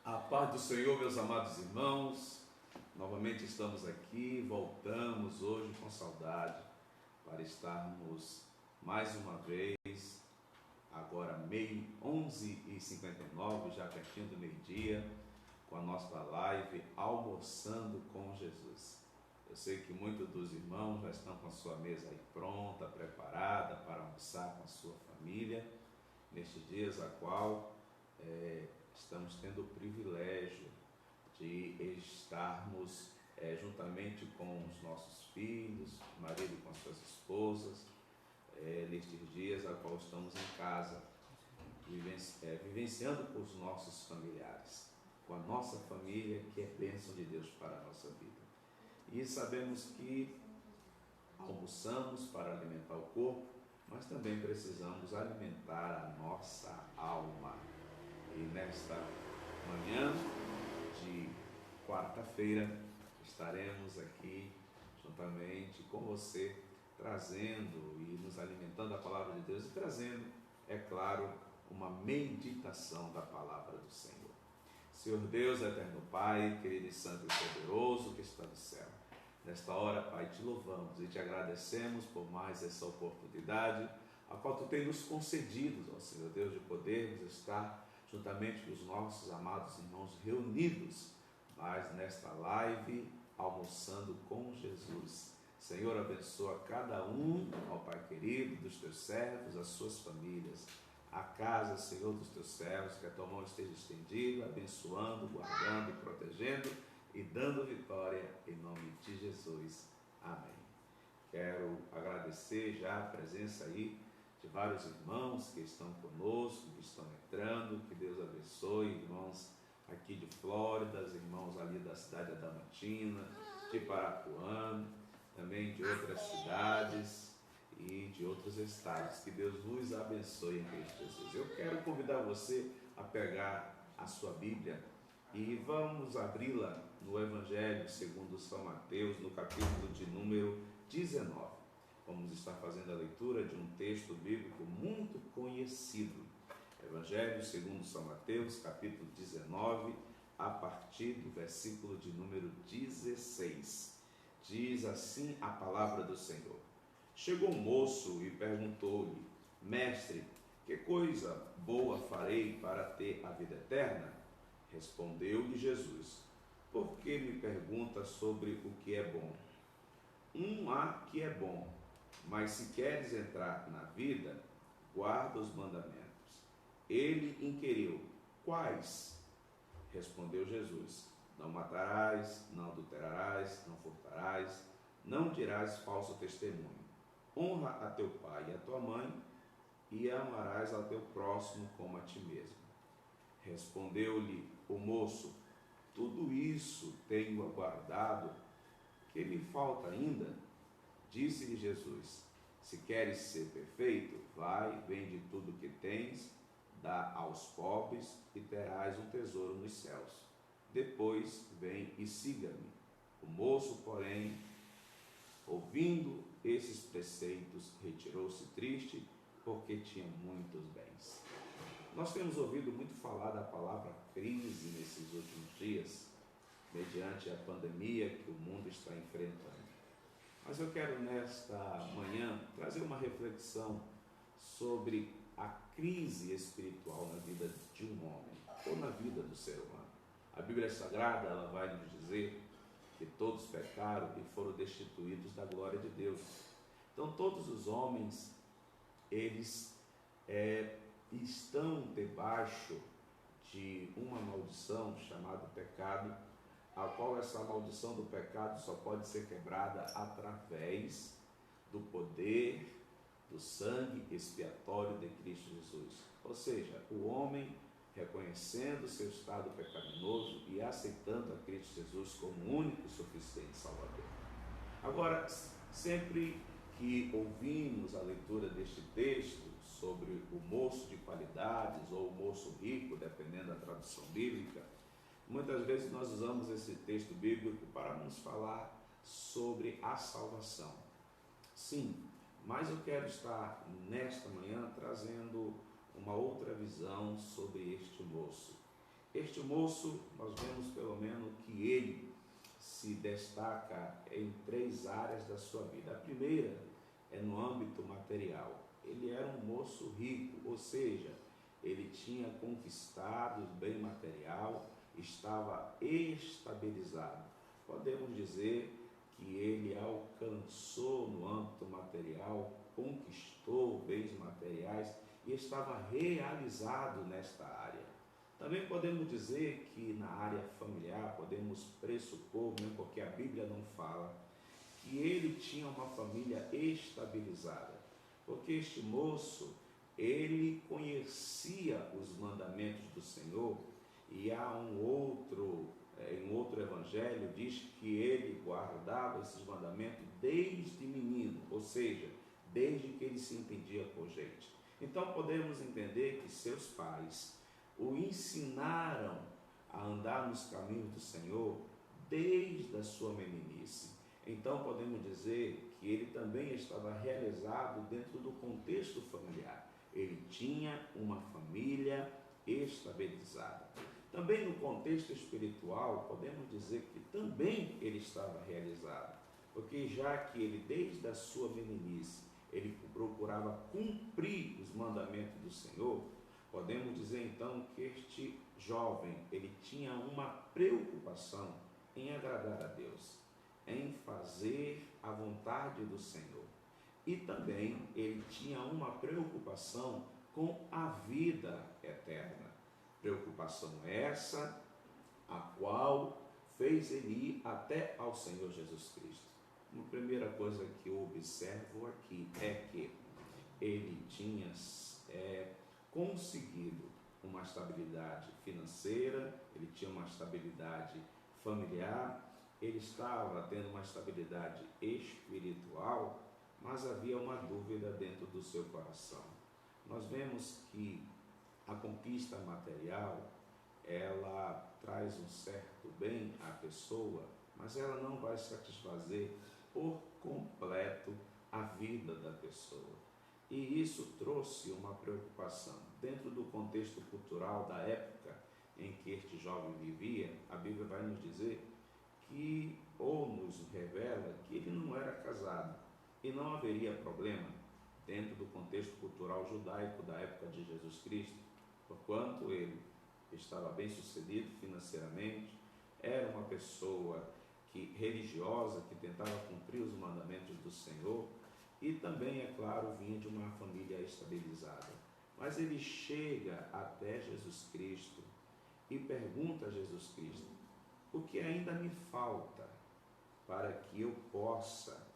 A paz do Senhor, meus amados irmãos, novamente estamos aqui, voltamos hoje com saudade para estarmos mais uma vez, agora 11h59, já pertinho do meio-dia, com a nossa live Almoçando com Jesus. Eu sei que muitos dos irmãos já estão com a sua mesa aí pronta, preparada para almoçar com a sua família, nestes dias a qual estamos tendo o privilégio de estarmos juntamente com os nossos filhos, marido com as suas esposas, nestes dias a qual estamos em casa, vivenciando com os nossos familiares, com a nossa família, que é bênção de Deus para a nossa vida. E sabemos que almoçamos para alimentar o corpo, mas também precisamos alimentar a nossa alma. E nesta manhã de quarta-feira estaremos aqui juntamente com você, trazendo e nos alimentando da palavra de Deus e trazendo, é claro, uma meditação da palavra do Senhor. Senhor Deus, eterno Pai, querido e santo e poderoso que está no céu, nesta hora, Pai, te louvamos e te agradecemos por mais essa oportunidade, a qual tu tem nos concedido, ó Senhor Deus, de podermos estar juntamente com os nossos amados irmãos reunidos, mas nesta live, almoçando com Jesus. Senhor, abençoa cada um, ó Pai querido, dos teus servos, as suas famílias, a casa, Senhor, dos teus servos, que a tua mão esteja estendida, abençoando, guardando, protegendo e dando vitória em nome de Jesus. Amém. Quero agradecer já a presença aí de vários irmãos que estão conosco, que estão entrando, que Deus abençoe, irmãos aqui de Flórida, irmãos ali da cidade de Adamantina, de Parapuã, também de outras cidades e de outros estados. Que Deus nos abençoe em Cristo Jesus. Eu quero convidar você a pegar a sua Bíblia e vamos abri-la no Evangelho segundo São Mateus, no capítulo de número 19. Vamos estar fazendo a leitura de um texto bíblico muito conhecido. Evangelho segundo São Mateus, capítulo 19, a partir do versículo de número 16. Diz assim a palavra do Senhor. Chegou um moço e perguntou-lhe: Mestre, que coisa boa farei para ter a vida eterna? Respondeu-lhe Jesus: Por que me pergunta sobre o que é bom? Um há que é bom, mas se queres entrar na vida, guarda os mandamentos. Ele inquiriu: Quais? Respondeu Jesus: Não matarás, não adulterarás, não furtarás, não dirás falso testemunho. Honra a teu pai e a tua mãe, e amarás ao teu próximo como a ti mesmo. Respondeu-lhe o moço: Tudo isso tenho aguardado, que me falta ainda? Disse-lhe Jesus: Se queres ser perfeito, vai, vende tudo o que tens, dá aos pobres e terás um tesouro nos céus. Depois vem e siga-me. O moço, porém, ouvindo esses preceitos, retirou-se triste, porque tinha muitos bens. Nós temos ouvido muito falar da palavra crise nesses últimos dias, mediante a pandemia que o mundo está enfrentando. Mas eu quero nesta manhã trazer uma reflexão sobre a crise espiritual na vida de um homem, ou na vida do ser humano. A Bíblia Sagrada, ela vai nos dizer que todos pecaram e foram destituídos da glória de Deus. Então todos os homens, eles estão debaixo de uma maldição chamada pecado, a qual essa maldição do pecado só pode ser quebrada através do poder do sangue expiatório de Cristo Jesus. Ou seja, o homem reconhecendo seu estado pecaminoso e aceitando a Cristo Jesus como único e suficiente Salvador. Agora, sempre que ouvimos a leitura deste texto sobre o moço de qualidades ou o moço rico, dependendo da tradução bíblica, muitas vezes nós usamos esse texto bíblico para nos falar sobre a salvação. Sim, mas eu quero estar nesta manhã trazendo uma outra visão sobre este moço. Este moço, nós vemos pelo menos que ele se destaca em 3 áreas da sua vida. A primeira é no âmbito material. Ele era um moço rico, ou seja, ele tinha conquistado o bem material, estava estabilizado. Podemos dizer que ele alcançou no âmbito material, conquistou bens materiais e estava realizado nesta área. Também podemos dizer que na área familiar, podemos pressupor, mesmo porque a Bíblia não fala, que ele tinha uma família estabilizada, porque este moço, ele conhecia os mandamentos do Senhor, e há em outro evangelho, diz que ele guardava esses mandamentos desde menino, ou seja, desde que ele se entendia por gente. Então podemos entender que seus pais o ensinaram a andar nos caminhos do Senhor desde a sua meninice. Então podemos dizer que ele também estava realizado dentro do contexto familiar. Ele tinha uma família estabilizada. Também no contexto espiritual, podemos dizer que também ele estava realizado, porque já que ele desde a sua meninice, ele procurava cumprir os mandamentos do Senhor, podemos dizer então que este jovem, ele tinha uma preocupação em agradar a Deus, em fazer a vontade do Senhor. E também ele tinha uma preocupação com a vida eterna. Preocupação essa, a qual fez ele ir até ao Senhor Jesus Cristo. Uma primeira coisa que eu observo aqui é que ele tinha conseguido uma estabilidade financeira, ele tinha uma estabilidade familiar, ele estava tendo uma estabilidade espiritual, mas havia uma dúvida dentro do seu coração. Nós vemos que a conquista material, ela traz um certo bem à pessoa, mas ela não vai satisfazer por completo a vida da pessoa. E isso trouxe uma preocupação. Dentro do contexto cultural da época em que este jovem vivia, a Bíblia vai nos dizer que, ou nos revela, que ele não era casado. E não haveria problema dentro do contexto cultural judaico da época de Jesus Cristo, porquanto ele estava bem sucedido financeiramente, era uma pessoa religiosa, que tentava cumprir os mandamentos do Senhor, e também, é claro, vinha de uma família estabilizada. Mas ele chega até Jesus Cristo e pergunta a Jesus Cristo: o que ainda me falta para que eu possa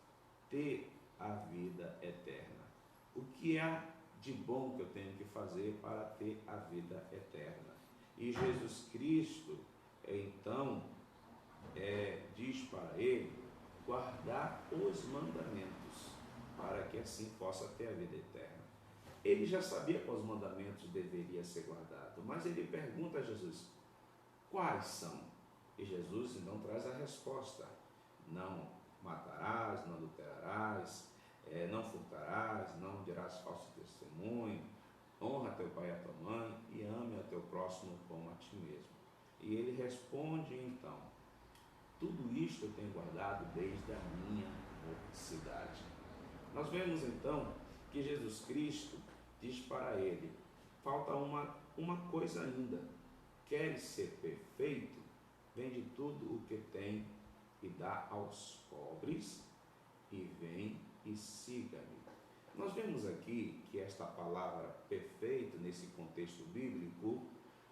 ter a vida eterna? O que há de bom que eu tenho que fazer para ter a vida eterna? E Jesus Cristo, então, diz para ele guardar os mandamentos, para que assim possa ter a vida eterna. Ele já sabia quais mandamentos deveriam ser guardados, mas ele pergunta a Jesus: quais são? E Jesus então traz a resposta: não matarás, não adulterarás, não furtarás, não dirás falso testemunho, honra teu pai e a tua mãe e ame a teu próximo como a ti mesmo. E ele responde então: tudo isto eu tenho guardado desde a minha mocidade. Nós vemos então que Jesus Cristo diz para ele: falta uma coisa ainda. Queres ser perfeito? Vende tudo o que tem e dá aos pobres, e vem e siga-me. Nós vemos aqui que esta palavra perfeito, nesse contexto bíblico,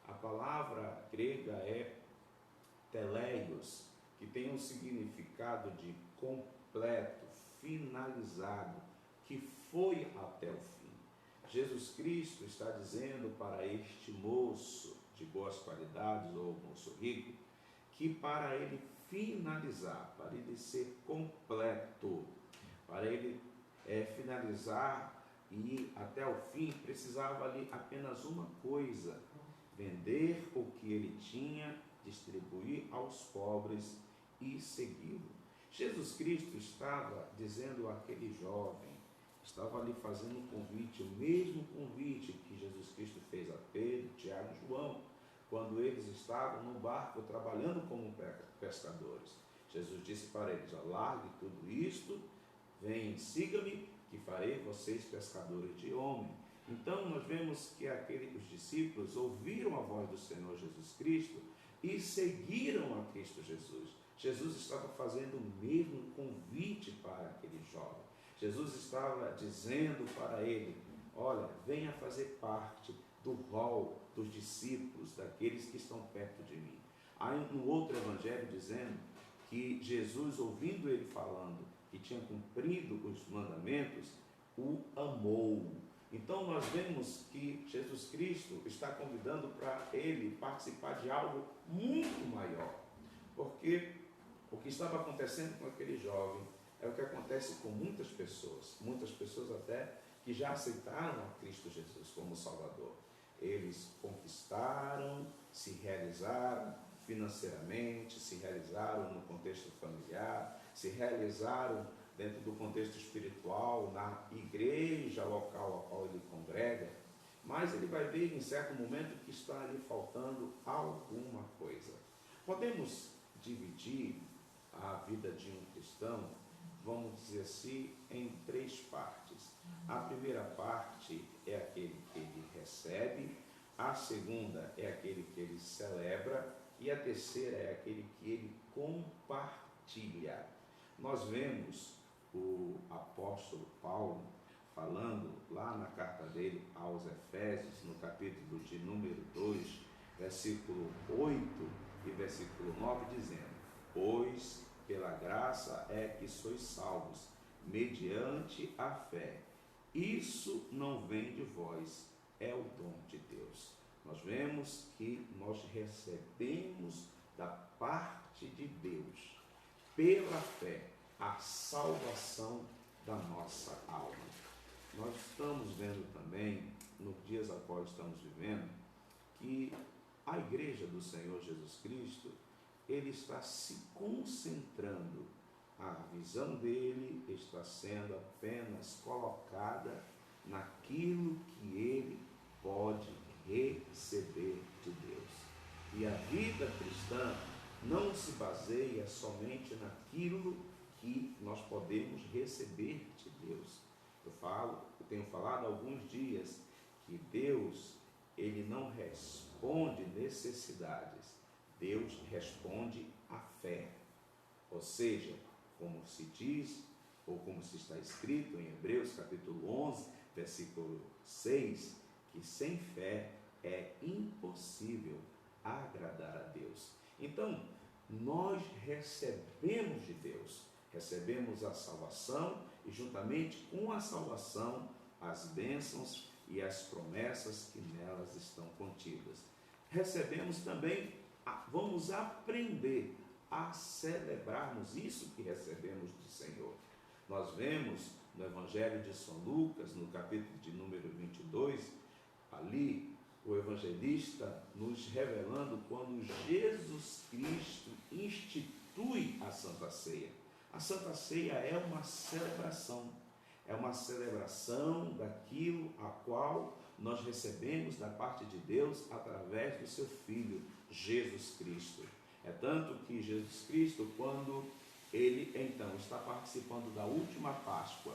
a palavra grega é teleios, que tem um significado de completo, finalizado, que foi até o fim. Jesus Cristo está dizendo para este moço de boas qualidades, ou moço rico, que para ele finalizar, para ele ser completo, para ele finalizar e ir até o fim, precisava ali apenas uma coisa: vender o que ele tinha, distribuir aos pobres e segui-lo. Jesus Cristo estava dizendo àquele jovem, estava ali fazendo um convite, o mesmo convite que Jesus Cristo fez a Pedro, Tiago e João, quando eles estavam no barco trabalhando como pescadores. Jesus disse para eles: largue tudo isto, venham, siga-me, que farei vocês pescadores de homem. Então nós vemos que os discípulos ouviram a voz do Senhor Jesus Cristo e seguiram a Cristo Jesus. Jesus estava fazendo o mesmo convite para aquele jovem. Jesus estava dizendo para ele: olha, venha fazer parte do rol dos discípulos, daqueles que estão perto de mim. Há um outro evangelho dizendo que Jesus, ouvindo ele falando que tinha cumprido os mandamentos, o amou. Então nós vemos que Jesus Cristo está convidando para ele participar de algo muito maior, porque o que estava acontecendo com aquele jovem é o que acontece com muitas pessoas até que já aceitaram a Cristo Jesus como Salvador. Eles conquistaram, se realizaram financeiramente, se realizaram no contexto familiar, se realizaram dentro do contexto espiritual, na igreja local a qual ele congrega, mas ele vai ver em certo momento que está ali faltando alguma coisa. Podemos dividir a vida de um cristão, vamos dizer assim, em 3 partes. A primeira parte é aquele que ele recebe, a segunda é aquele que ele celebra e a terceira é aquele que ele compartilha. Nós vemos o apóstolo Paulo falando lá na carta dele aos Efésios, no capítulo de número 2, versículo 8 e versículo 9, dizendo: pois pela graça é que sois salvos, mediante a fé. Isso não vem de vós, é o dom de Deus. Nós vemos que nós recebemos da parte de Deus, pela fé, a salvação da nossa alma. Nós estamos vendo também, nos dias a qual estamos vivendo, que a igreja do Senhor Jesus Cristo, ele está se concentrando, a visão dele está sendo apenas colocada naquilo que ele pode receber de Deus. E a vida cristã não se baseia somente naquilo que nós podemos receber de Deus. Eu tenho falado há alguns dias que Deus, ele não responde necessidades, Deus responde à fé. Ou seja, como se diz, ou como se está escrito em Hebreus capítulo 11, versículo 6, que sem fé é impossível agradar a Deus. Então, nós recebemos de Deus, recebemos a salvação e juntamente com a salvação, as bênçãos e as promessas que nelas estão contidas. Recebemos também, vamos aprender a celebrarmos isso que recebemos do Senhor. Nós vemos no Evangelho de São Lucas, no capítulo de número 22, ali o evangelista nos revelando quando Jesus Cristo institui a Santa Ceia. A Santa Ceia é uma celebração daquilo a qual nós recebemos da parte de Deus através do seu Filho, Jesus Cristo. É tanto que Jesus Cristo, quando ele então está participando da última Páscoa,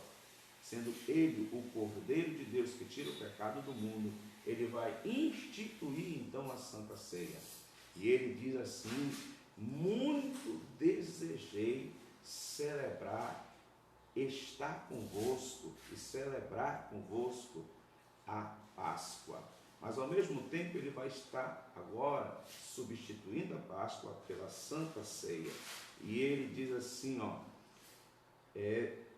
sendo ele o Cordeiro de Deus que tira o pecado do mundo, ele vai instituir então a Santa Ceia. E ele diz assim: muito desejei celebrar, estar convosco e celebrar convosco a Páscoa. Mas ao mesmo tempo ele vai estar agora substituindo a Páscoa pela Santa Ceia. E ele diz assim,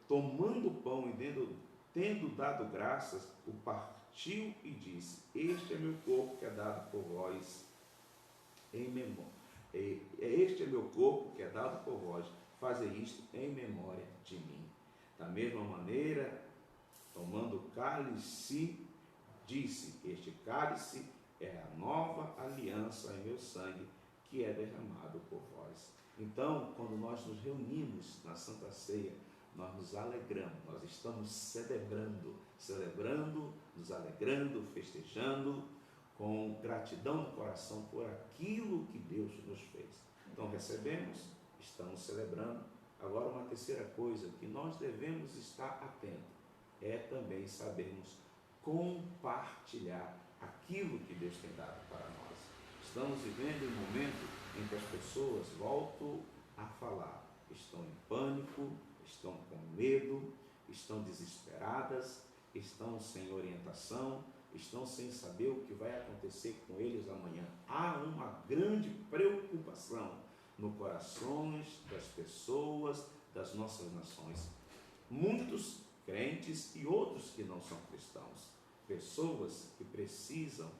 tomando o pão e tendo dado graças, o partiu e disse: este é meu corpo que é dado por vós em memória. Este é meu corpo que é dado por vós, fazei isto em memória de mim. Da mesma maneira, tomando o cálice, disse: este cálice é a nova aliança em meu sangue, que é derramado por vós. Então, quando nós nos reunimos na Santa Ceia, nós nos alegramos, nós estamos celebrando, nos alegrando, festejando com gratidão no coração por aquilo que Deus nos fez. Então recebemos, estamos celebrando. Agora uma terceira coisa que nós devemos estar atentos é também sabermos compartilhar aquilo que Deus tem dado para nós. Estamos vivendo um momento em que as pessoas, volto a falar, estão em pânico, estão com medo, estão desesperadas, estão sem orientação, estão sem saber o que vai acontecer com eles amanhã. Há uma grande preocupação no corações das pessoas das nossas nações. Muitos crentes e outros que não são cristãos. Pessoas que precisam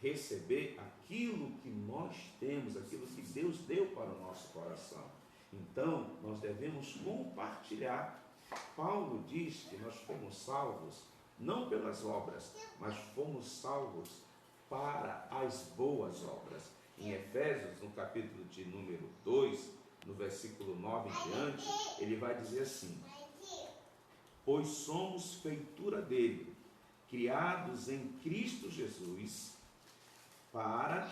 receber aquilo que nós temos, aquilo que Deus deu para o nosso coração. Então, nós devemos compartilhar. Paulo diz que nós fomos salvos não pelas obras, mas fomos salvos para as boas obras. Em Efésios, no capítulo de número 2, no versículo 9 em diante, ele vai dizer assim: pois somos feitura dele, criados em Cristo Jesus, para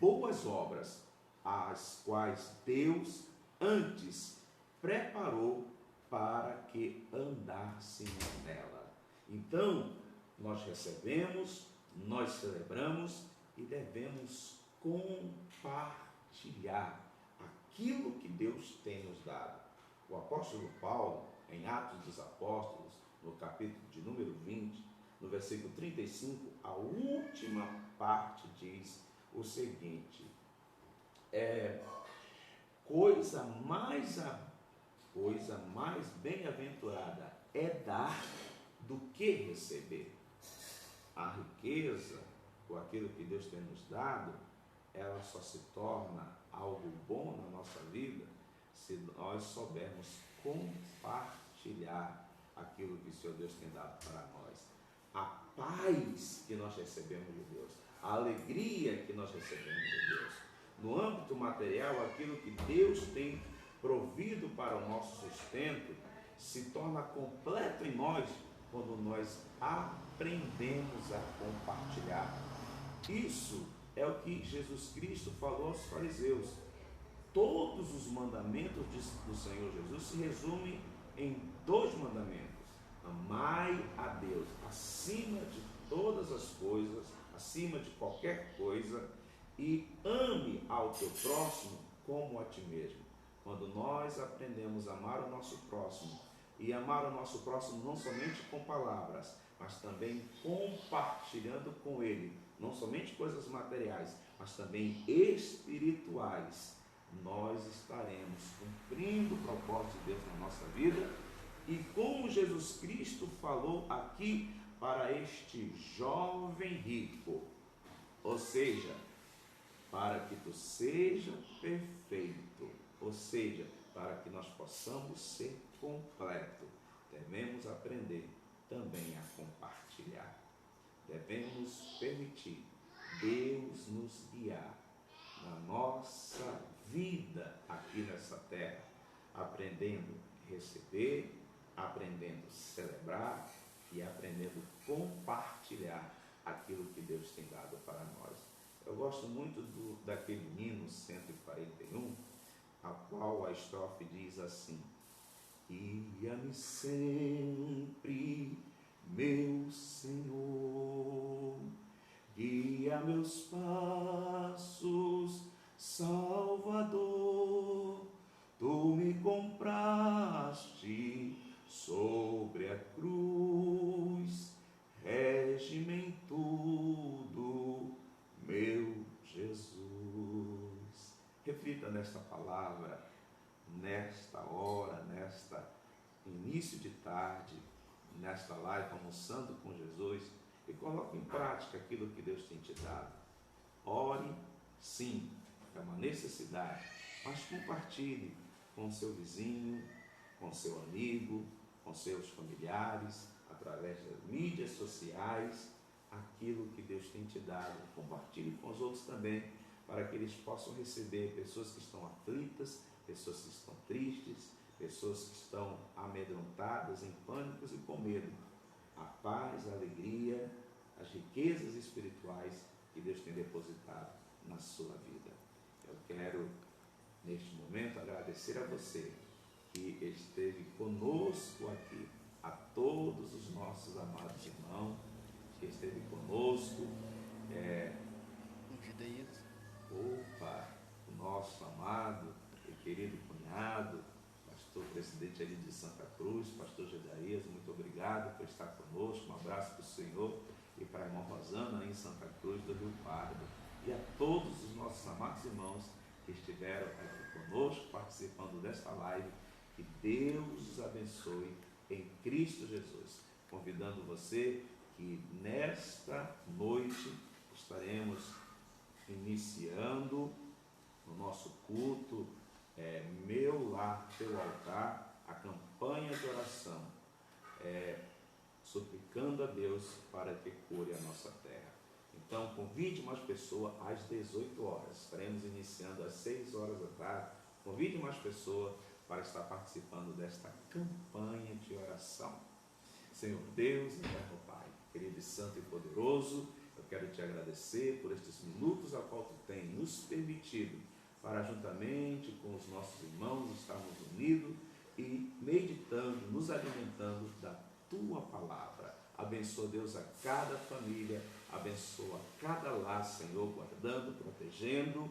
boas obras, as quais Deus antes preparou para que andássemos nela. Então, nós recebemos, nós celebramos e devemos compartilhar aquilo que Deus tem nos dado. O apóstolo Paulo, em Atos dos Apóstolos, no capítulo de número 20, no versículo 35, a última parte diz o seguinte: coisa mais bem-aventurada é dar do que receber. A riqueza, ou aquilo que Deus tem nos dado, ela só se torna algo bom na nossa vida se nós soubermos compartilhar aquilo que o Senhor Deus tem dado para nós. A paz que nós recebemos de Deus, a alegria que nós recebemos de Deus. No âmbito material, aquilo que Deus tem provido para o nosso sustento se torna completo em nós quando nós aprendemos a compartilhar. Isso é o que Jesus Cristo falou aos fariseus. Todos os mandamentos do Senhor Jesus se resumem em 2 mandamentos: amai a Deus acima de todas as coisas, acima de qualquer coisa, e ame ao teu próximo como a ti mesmo. Quando nós aprendemos a amar o nosso próximo, e amar o nosso próximo não somente com palavras, mas também compartilhando com ele, não somente coisas materiais, mas também espirituais, nós estaremos cumprindo o propósito de Deus na nossa vida. E como Jesus Cristo falou aqui para este jovem rico, ou seja, para que tu seja perfeito, ou seja, para que nós possamos ser completo, devemos aprender também a compartilhar. Devemos permitir Deus nos guiar na nossa vida aqui nessa terra, aprendendo a receber, aprendendo a celebrar e aprendendo a compartilhar aquilo que Deus tem dado para nós. Eu gosto muito daquele hino 141, a qual a estrofe diz assim: guia-me sempre, meu Senhor, guia meus passos, Salvador, tu me compraste sobre a cruz, rege-me em tudo, meu Jesus. Reflita nesta palavra, nesta hora, nesta início de tarde, nesta live, almoçando com Jesus, e coloque em prática aquilo que Deus tem te dado. Ore, sim, é uma necessidade, mas compartilhe com seu vizinho, com seu amigo, com seus familiares, através das mídias sociais, aquilo que Deus tem te dado. Compartilhe com os outros também, para que eles possam receber pessoas que estão aflitas, pessoas que estão tristes, pessoas que estão amedrontadas, em pânicos e com medo. A paz, a alegria as riquezas espirituais que Deus tem depositado na sua vida. Eu quero, neste momento, agradecer a você que esteve conosco aqui, a todos os nossos amados irmãos que esteve conosco, o nosso amado e querido cunhado, pastor presidente ali de Santa Cruz, pastor Gedarias, muito obrigado por estar conosco, um abraço para o senhor e para a irmã Rosana em Santa Cruz do Rio Pardo, e a todos os nossos amados irmãos que estiveram aqui conosco, participando desta live. Que Deus os abençoe em Cristo Jesus. Convidando você que nesta noite estaremos iniciando no nosso culto, Meu Lar, Teu Altar, a campanha de oração, suplicando a Deus para que cure a nossa terra. Então, convide mais pessoas às 18 horas. Estaremos iniciando às 6 horas da tarde. Convide mais pessoas para estar participando desta campanha de oração. Senhor Deus, eterno Pai, querido e santo e poderoso, eu quero te agradecer por estes minutos a qual tu tem nos permitido para, juntamente com os nossos irmãos, estarmos unidos e meditando, nos alimentando da tua palavra. Abençoa, Deus, a cada família, abençoa cada lar, Senhor, guardando, protegendo,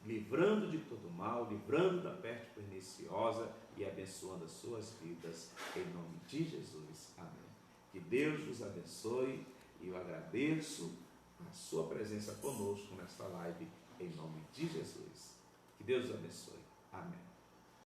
livrando de todo mal, livrando da peste perniciosa e abençoando as suas vidas, em nome de Jesus. Amém. Que Deus vos abençoe e eu agradeço a sua presença conosco nesta live, em nome de Jesus. Que Deus os abençoe. Amém.